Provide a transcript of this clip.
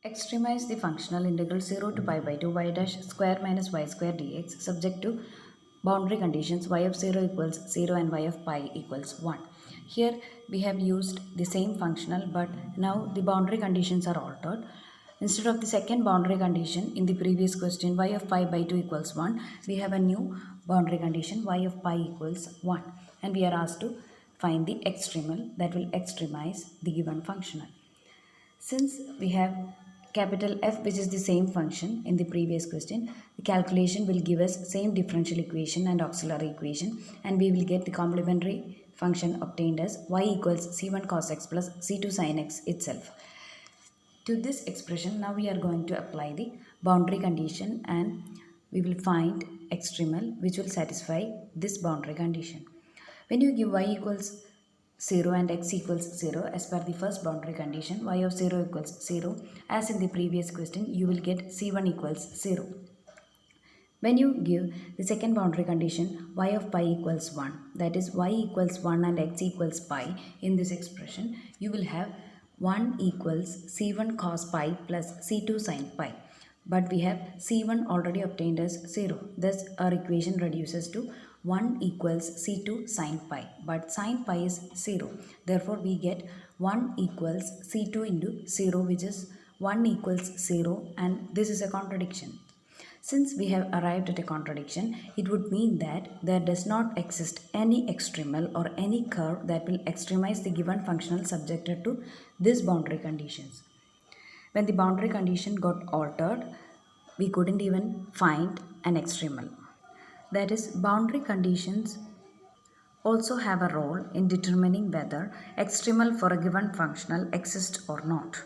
Extremize the functional integral 0 to pi by 2 y dash square minus y square dx subject to boundary conditions y of 0 equals 0 and y of pi equals 1. Here we have used the same functional, but now the boundary conditions are altered. Instead of the second boundary condition in the previous question y of pi by 2 equals 1, we have a new boundary condition y of pi equals 1, and we are asked to find the extremal that will extremize the given functional. Since we have capital F, which is the same function in the previous question, the calculation will give us same differential equation and auxiliary equation, and we will get the complementary function obtained as y equals c1 cos x plus c2 sin x itself. To this expression, now we are going to apply the boundary condition and we will find extremal which will satisfy this boundary condition. When you give y equals 0 and x equals 0 as per the first boundary condition, y of 0 equals 0, as in the previous question you will get c1 equals 0. When you give the second boundary condition y of pi equals 1, that is y equals 1 and x equals pi, in this expression you will have 1 equals c1 cos pi plus c2 sin pi. But we have c1 already obtained as 0. Thus our equation reduces to 1 equals c2 sin pi. But sin pi is 0. Therefore we get 1 equals c2 into 0, which is 1 equals 0, and this is a contradiction. Since we have arrived at a contradiction, it would mean that there does not exist any extremal or any curve that will extremize the given functional subjected to these boundary conditions. When the boundary condition got altered, we couldn't even find an extremal. That is, boundary conditions also have a role in determining whether extremal for a given functional exists or not.